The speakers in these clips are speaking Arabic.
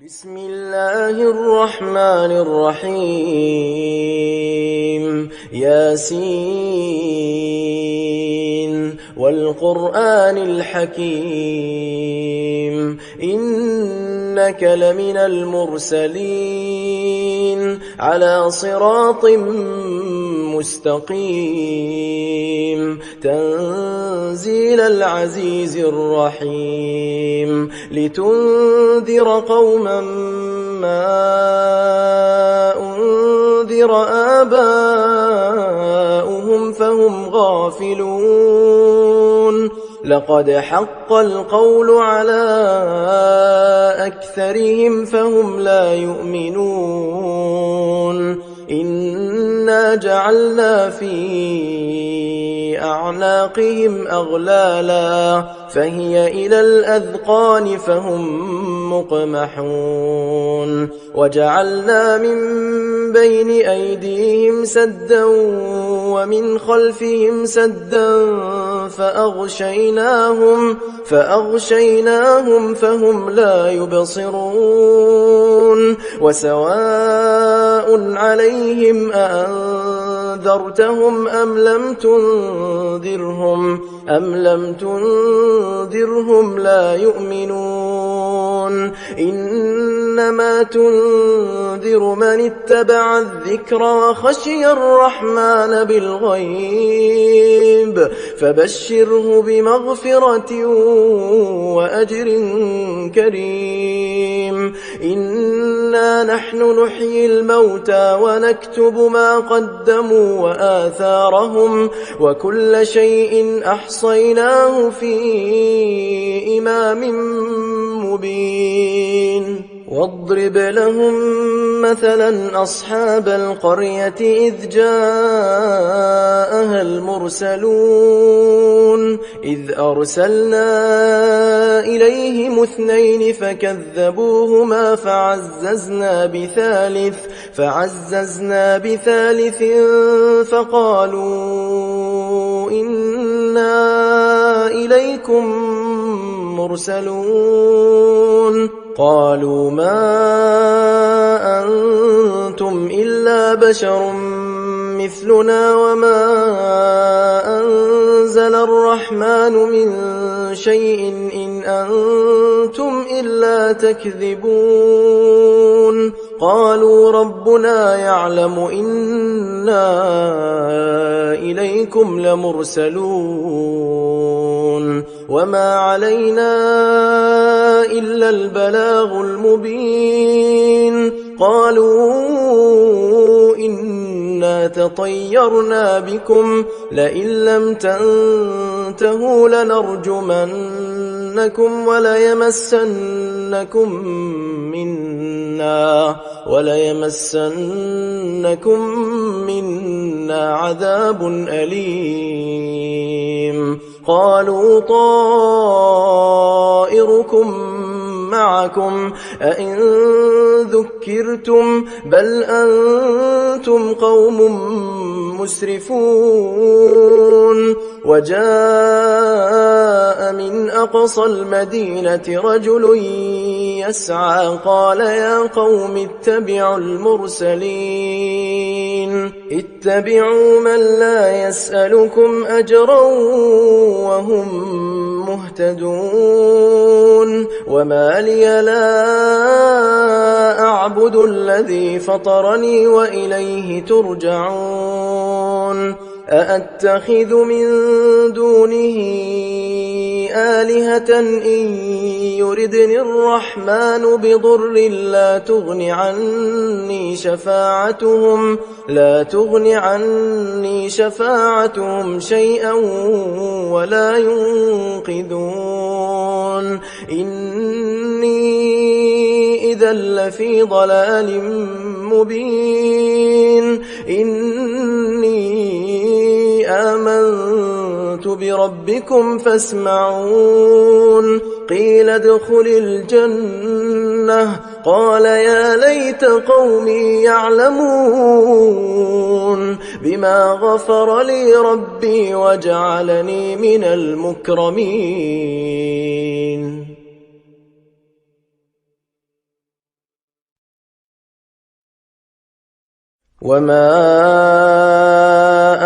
بسم الله الرحمن الرحيم ياسين والقرآن الحكيم إنك لمن المرسلين على صراط مستقيم تنزيل العزيز الرحيم لتنذر قوما ما أنذر آباؤهم فهم غافلون لقد حق القول على أكثرهم فهم لا يؤمنون إنا جعلنا في أعناقهم أغلالا فهي إلى الأذقان فهم مقمحون وجعلنا من بين أيديهم سدا ومن خلفهم سدا فأغشيناهم فهم لا يبصرون وسواء عليهم أأنذرتهم أم لم تنذرهم لا يؤمنون إنما تنذر من اتبع الذكر وخشي الرحمن بالغيب فبشره بمغفرة وأجر كريم إنا نحن نحيي الموتى ونكتب ما قدموا وآثارهم وكل شيء أحصيناه في إمام مبين واضرب لهم مثلا أصحاب القرية إذ جاءها المرسلون إذ أرسلنا إليهم 2 فكذبوهما فعززنا بثالث فقالوا إنا إليكم مرسلون قالوا ما أنتم إلا بشر مثلنا وما أنزل الرحمن من شيء إن أنتم إلا تكذبون قالوا ربنا يعلم إنا إليكم لمرسلون وما علينا إلا البلاغ المبين قالوا إنا تطيرنا بكم لئن لم تنتهوا لنرجمنكم وليمسنكم منا عذاب أليم قالوا طائركم معكم أئن ذكرتم بل أنتم قوم مسرفون وجاء من أقصى المدينة رجل يسعى قال يا قوم اتبعوا المرسلين اتبعوا من لا يسألكم أجرا وهم مهتدون وما لي لا أعبد الذي فطرني وإليه ترجعون أأتخذ من دونه آلهة إن يردني الرحمن بضر لا تغن عني شفاعتهم شيئا ولا ينقذون إني إذا لفي ضلال مبين إني آمنت بربكم فاسمعون قيل ادخل الجنة قال يا ليت قومي يعلمون بما غفر لي ربي وجعلني من المكرمين. وما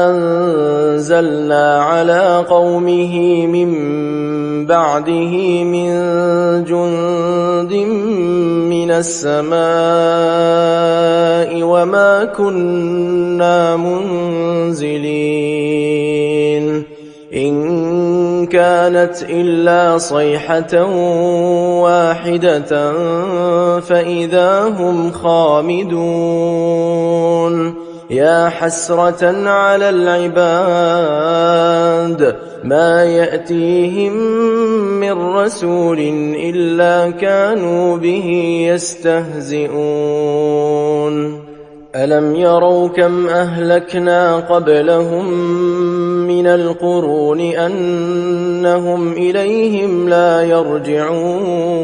أنزلنا على قومه من بعده من جند من السماء وما كنا منزلين إن كانت إلا صيحة واحدة فإذا هم خامدون يا حسرة على العباد ما يأتيهم من رسول إلا كانوا به يستهزئون ألم يروا كم أهلكنا قبلهم من القرون أنهم إليهم لا يرجعون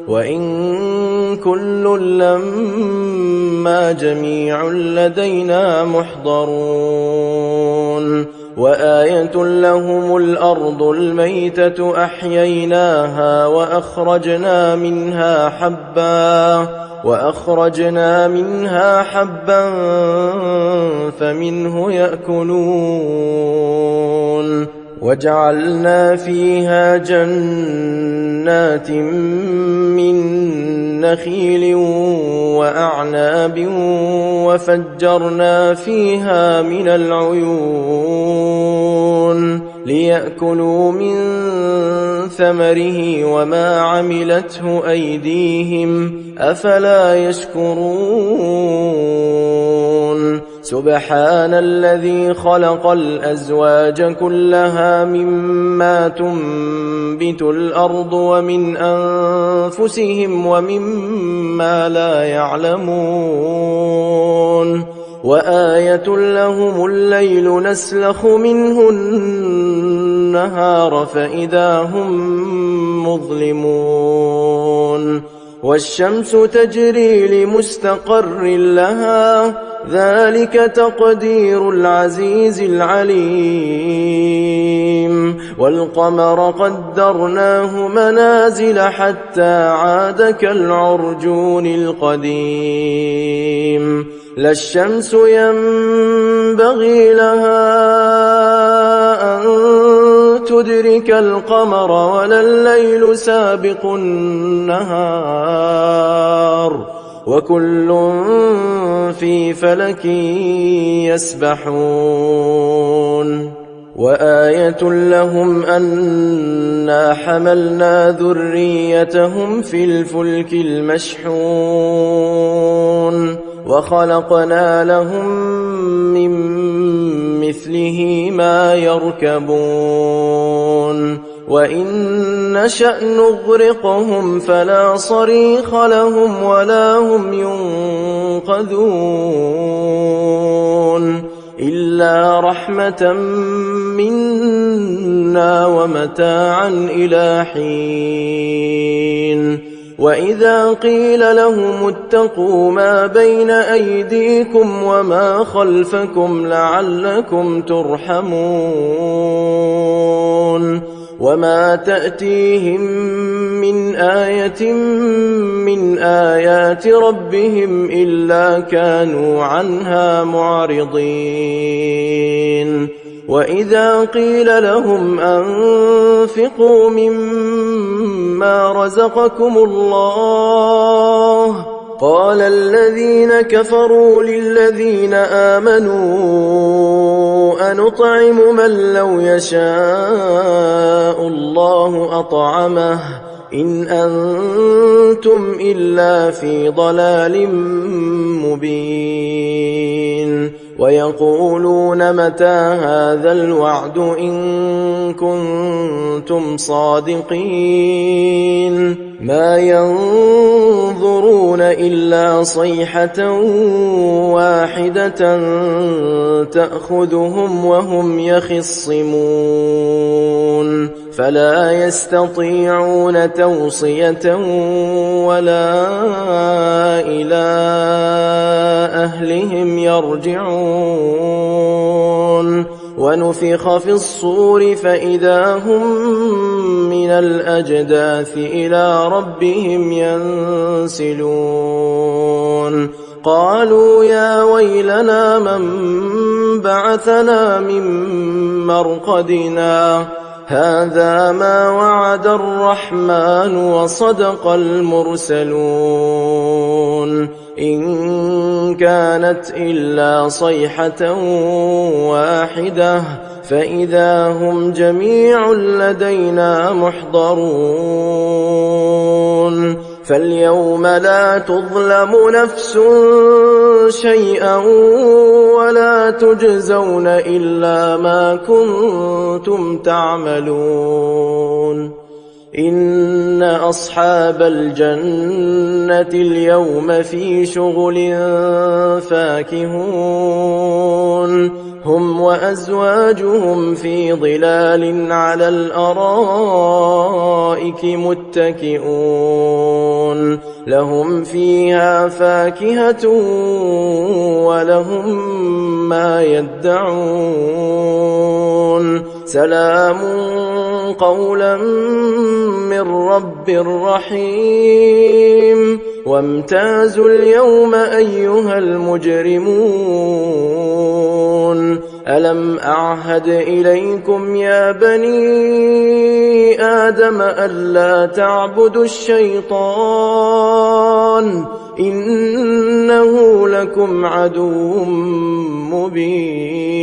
وإن كل لما جميع لدينا محضرون وآية لهم الأرض الميتة أحييناها وأخرجنا منها حبا فمنه يأكلون وجعلنا فيها جنات من نخيل وأعناب وفجرنا فيها من العيون ليأكلوا من ثمره وما عملته أيديهم أفلا يشكرون سبحان الذي خلق الأزواج كلها مما تنبت الأرض ومن أنفسهم ومما لا يعلمون وآية لهم الليل نسلخ منه النهار فإذا هم مظلمون والشمس تجري لمستقر لها ذلك تقدير العزيز العليم والقمر قدرناه منازل حتى عاد كالعرجون القديم لا الشمس ينبغي لها أن تدرك القمر ولا الليل سابق النهار وكل في فلك يسبحون وآية لهم أنا حملنا ذريتهم في الفلك المشحون وخلقنا لهم من مثله ما يركبون وإن نشأ نغرقهم فلا صريخ لهم ولا هم ينقذون إلا رحمة منا ومتاعا إلى حين وإذا قيل لهم اتقوا ما بين أيديكم وما خلفكم لعلكم ترحمون وما تأتيهم من آية من آيات ربهم إلا كانوا عنها معرضين وإذا قيل لهم أنفقوا مما رزقكم الله قال الذين كفروا للذين آمنوا أنطعم من لو يشاء الله أطعمه إن أنتم إلا في ضلال مبين ويقولون متى هذا الوعد إن كنتم صادقين ما ينظرون إلا صيحة واحدة تأخذهم وهم يخصمون فلا يستطيعون توصية ولا إلى أهلهم يرجعون ونفخ في الصور فإذا هم من الأجداث إلى ربهم ينسلون قالوا يا ويلنا من بعثنا من مرقدنا هذا ما وعد الرحمن وصدق المرسلون إن كانت إلا صيحة واحدة فإذا هم جميع لدينا محضرون فاليوم لا تظلم نفس شيئا ولا تجزون إلا ما كنتم تعملون إن أصحاب الجنة اليوم في شغل فاكهون هم وأزواجهم في ظلال على الأرائك متكئون لهم فيها فاكهة ولهم ما يدعون سلام قولا من رب رحيم وامتازوا اليوم أيها المجرمون ألم أعهد إليكم يا بني آدم ألا تعبدوا الشيطان إنه لكم عدو مبين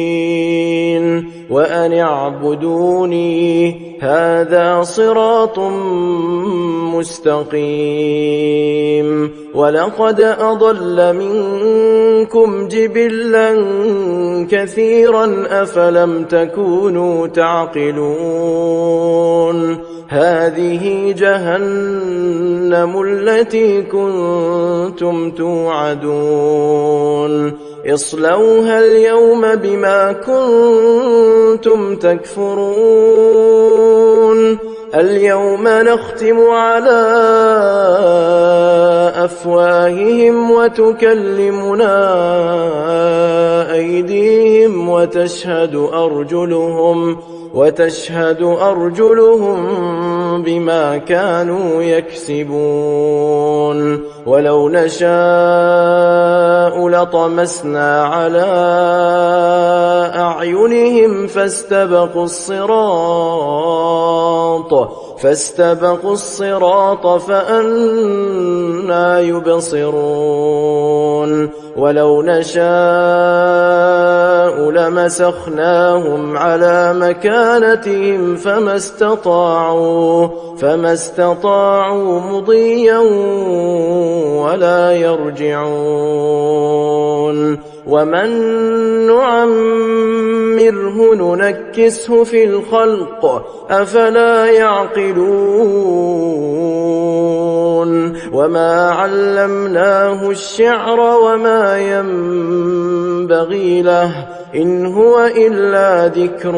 وأن اعبدوني هذا صراط مستقيم ولقد أضل منكم جبلا كثيرا أفلم تكونوا تعقلون هذه جهنم التي كنتم توعدون اصلوها اليوم بما كنتم تكفرون اليوم نختم على أفواههم وتكلمنا أيديهم وتشهد أرجلهم بما كانوا يكسبون ولو نشاء لطمسنا على أعينهم فاستبقوا الصراط فأنى يبصرون ولو نشاء لمسخناهم على مكانتهم فما استطاعوا مضيا ولا يرجعون ومن نعمره ننكسه في الخلق أفلا يعقلون وما علمناه الشعر وما ينبغي له إن هو إلا ذكر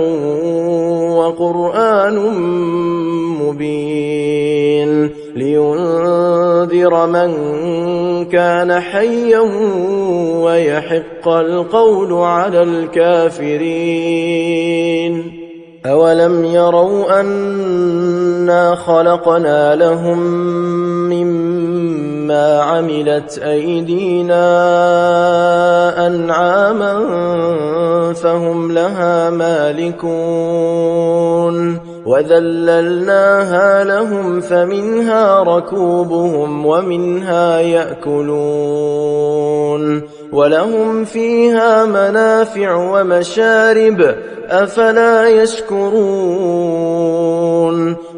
وقرآن مبين لينذر من كان حيا ويحق القول على الكافرين أولم يروا أنا خلقنا لهم مما عملت أيدينا أنعاما فهم لها مالكون وذللناها لهم فمنها ركوبهم ومنها يأكلون ولهم فيها منافع ومشارب أفلا يشكرون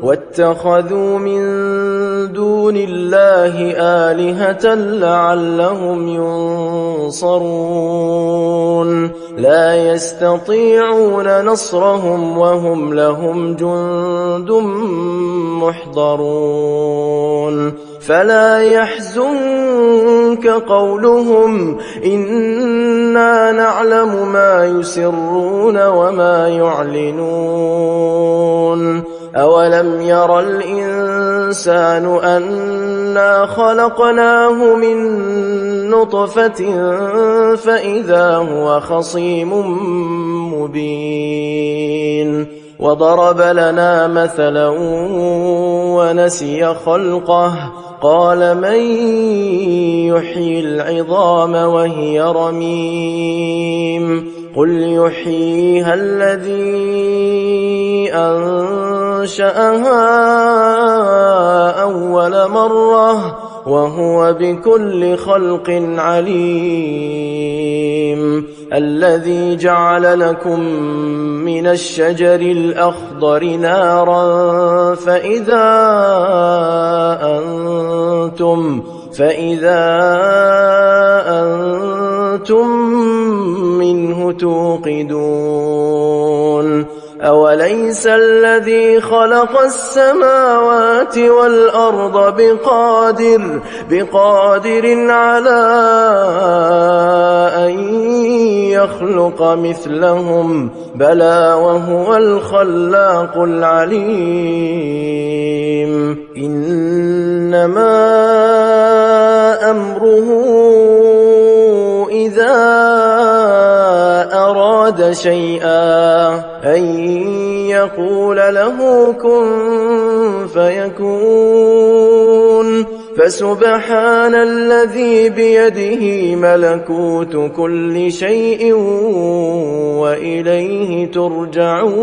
واتخذوا من دون الله آلهة لعلهم ينصرون لا يستطيعون نصرهم وهم لهم جند محضرون فلا يحزنك قولهم إنا نعلم ما يسرون وما يعلنون أولم ير الإنسان أنا خلقناه من نطفة فإذا هو خصيم مبين وضرب لنا مثلا ونسي خلقه قال من يحيي العظام وهي رميم قل يحييها الذي أنشأها أول مرة وهو بكل خلق عليم الذي جعل لكم من الشجر الأخضر نارا فإذا أنتم منه توقدون أوليس الذي خلق السماوات والأرض بقادر على أن يخلق مثلهم بلى وهو الخلاق العليم إنما أمره إذا أراد شيئا أن يقول له كن فيكون فسبحان الذي بيده ملكوت كل شيء وإليه ترجعون